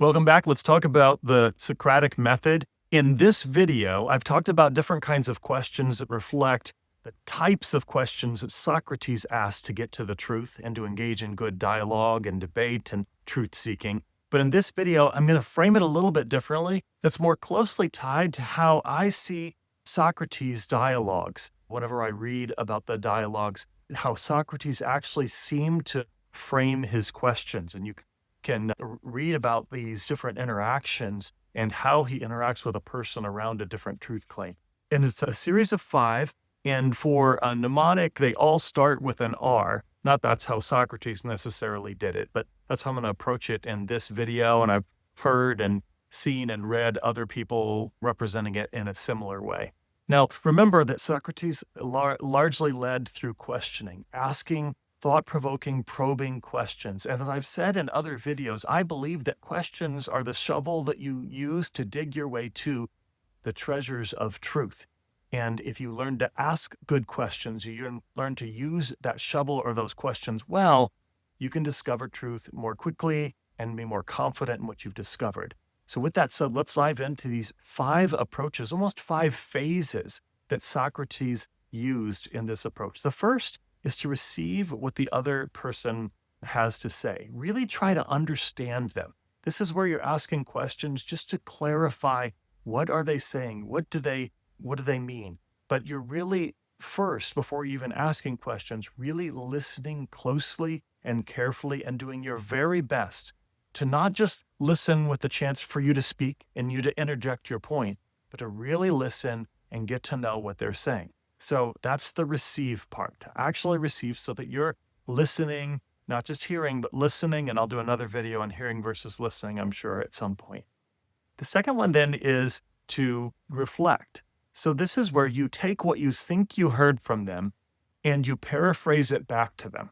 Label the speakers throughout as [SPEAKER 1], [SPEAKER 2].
[SPEAKER 1] Welcome back. Let's talk about the Socratic Method. In this video, I've talked about different kinds of questions that reflect the types of questions that Socrates asked to get to the truth and to engage in good dialogue and debate and truth-seeking. But in this video, I'm going to frame it a little bit differently. That's more closely tied to how I see Socrates' dialogues. Whenever I read about the dialogues, how Socrates actually seemed to frame his questions. And you can read about these different interactions and how he interacts with a person around a different truth claim. And it's a series of 5. And for a mnemonic, they all start with an R. Not that's how Socrates necessarily did it, but that's how I'm going to approach it in this video. And I've heard and seen and read other people representing it in a similar way. Now, remember that Socrates largely led through questioning, asking thought-provoking, probing questions. And as I've said in other videos, I believe that questions are the shovel that you use to dig your way to the treasures of truth. And if you learn to ask good questions, you learn to use that shovel or those questions well, you can discover truth more quickly and be more confident in what you've discovered. So with that said, let's dive into these 5 approaches, almost 5 phases that Socrates used in this approach. The first is to receive what the other person has to say. Really try to understand them. This is where you're asking questions just to clarify, what are they saying? What do they mean? But you're really first, before you even asking questions, really listening closely and carefully and doing your very best to not just listen with the chance for you to speak and you to interject your point, but to really listen and get to know what they're saying. So that's the receive part, to actually receive so that you're listening, not just hearing, but listening. And I'll do another video on hearing versus listening, I'm sure, at some point. The second one then is to reflect. So this is where you take what you think you heard from them and you paraphrase it back to them.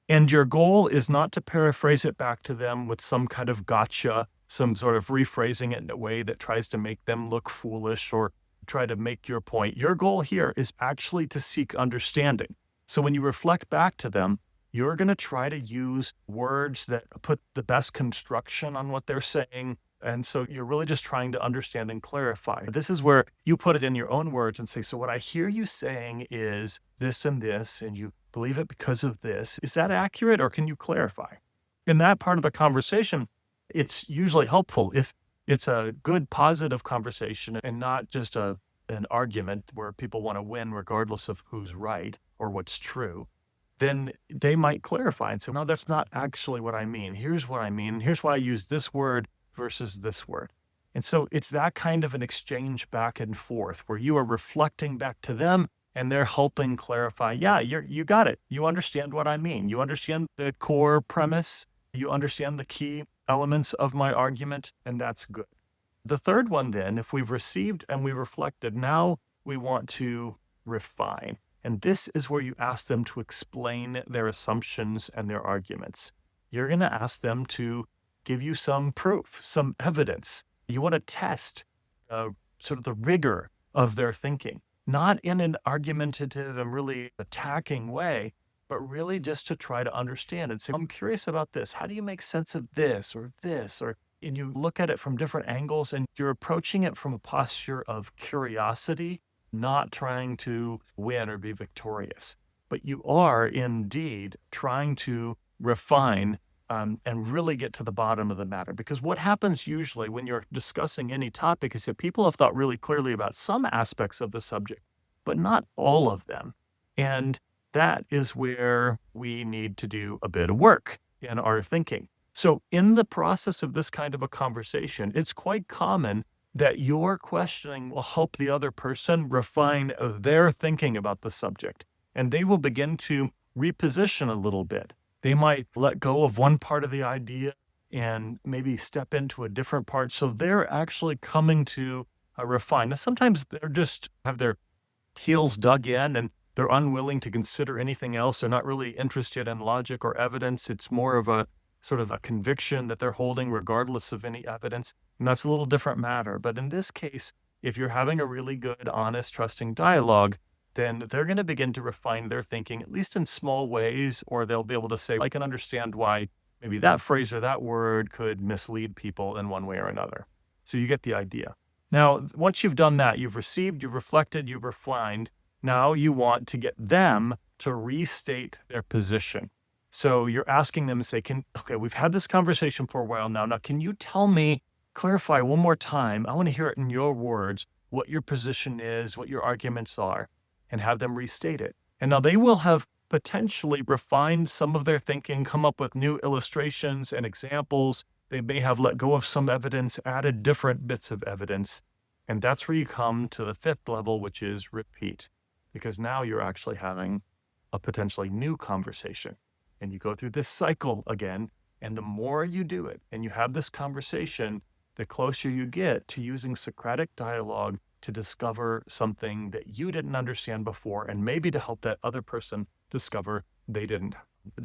[SPEAKER 1] And your goal is not to paraphrase it back to them with some kind of gotcha, some sort of rephrasing it in a way that tries to make them look foolish or try to make your point. Your goal here is actually to seek understanding. So when you reflect back to them, you're going to try to use words that put the best construction on what they're saying. And so you're really just trying to understand and clarify. This is where you put it in your own words and say, so what I hear you saying is this, and you believe it because of this. Is that accurate, or can you clarify? In that part of the conversation, it's usually helpful if it's a good, positive conversation and not just an argument where people want to win regardless of who's right or what's true. Then they might clarify and say, no, that's not actually what I mean. Here's what I mean. Here's why I use this word versus this word. And so it's that kind of an exchange back and forth where you are reflecting back to them and they're helping clarify, yeah, you got it. You understand what I mean. You understand the core premise. You understand the key elements of my argument, and that's good. The third one then, if we've received and we reflected, now we want to refine. And this is where you ask them to explain their assumptions and their arguments. You're going to ask them to give you some proof, some evidence. You want to test sort of the rigor of their thinking, not in an argumentative and really attacking way, but really just to try to understand and say, I'm curious about this. How do you make sense of this or this? And you look at it from different angles and you're approaching it from a posture of curiosity, not trying to win or be victorious. But you are indeed trying to refine and really get to the bottom of the matter. Because what happens usually when you're discussing any topic is that people have thought really clearly about some aspects of the subject, but not all of them. And that is where we need to do a bit of work in our thinking. So in the process of this kind of a conversation, it's quite common that your questioning will help the other person refine their thinking about the subject. And they will begin to reposition a little bit. They might let go of one part of the idea and maybe step into a different part. So they're actually coming to refine. Now, sometimes they're just have their heels dug in and they're unwilling to consider anything else. They're not really interested in logic or evidence. It's more of a sort of a conviction that they're holding regardless of any evidence. And that's a little different matter. But in this case, if you're having a really good, honest, trusting dialogue, then they're going to begin to refine their thinking, at least in small ways, or they'll be able to say, I can understand why maybe that phrase or that word could mislead people in one way or another. So you get the idea. Now, once you've done that, you've received, you've reflected, you've refined. Now you want to get them to restate their position. So you're asking them to say, okay, we've had this conversation for a while now. Now, can you tell me, clarify one more time? I want to hear it in your words, what your position is, what your arguments are, and have them restate it. And now they will have potentially refined some of their thinking, come up with new illustrations and examples. They may have let go of some evidence, added different bits of evidence. And that's where you come to the fifth level, which is repeat, because now you're actually having a potentially new conversation. And you go through this cycle again. And the more you do it and you have this conversation, the closer you get to using Socratic dialogue to discover something that you didn't understand before, and maybe to help that other person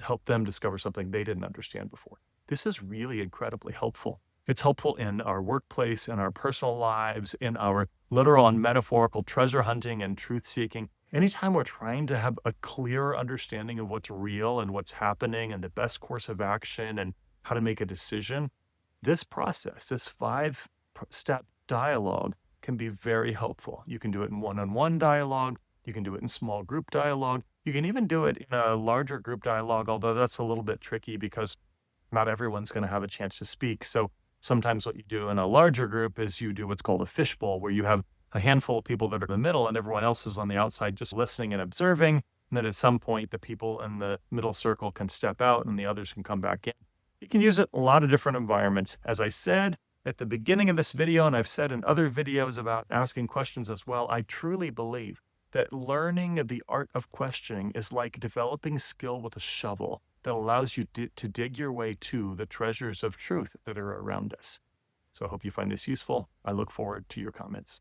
[SPEAKER 1] help them discover something they didn't understand before. This is really incredibly helpful. It's helpful in our workplace, in our personal lives, in our literal and metaphorical treasure hunting and truth seeking. Anytime we're trying to have a clearer understanding of what's real and what's happening and the best course of action and how to make a decision, this process, this 5-step dialogue, can be very helpful. You can do it in one-on-one dialogue. You can do it in small group dialogue. You can even do it in a larger group dialogue, although that's a little bit tricky because not everyone's going to have a chance to speak. So sometimes what you do in a larger group is you do what's called a fishbowl, where you have a handful of people that are in the middle and everyone else is on the outside just listening and observing. And then at some point, the people in the middle circle can step out and the others can come back in. You can use it in a lot of different environments. As I said at the beginning of this video, and I've said in other videos about asking questions as well, I truly believe that learning the art of questioning is like developing skill with a shovel that allows you to dig your way to the treasures of truth that are around us. So I hope you find this useful. I look forward to your comments.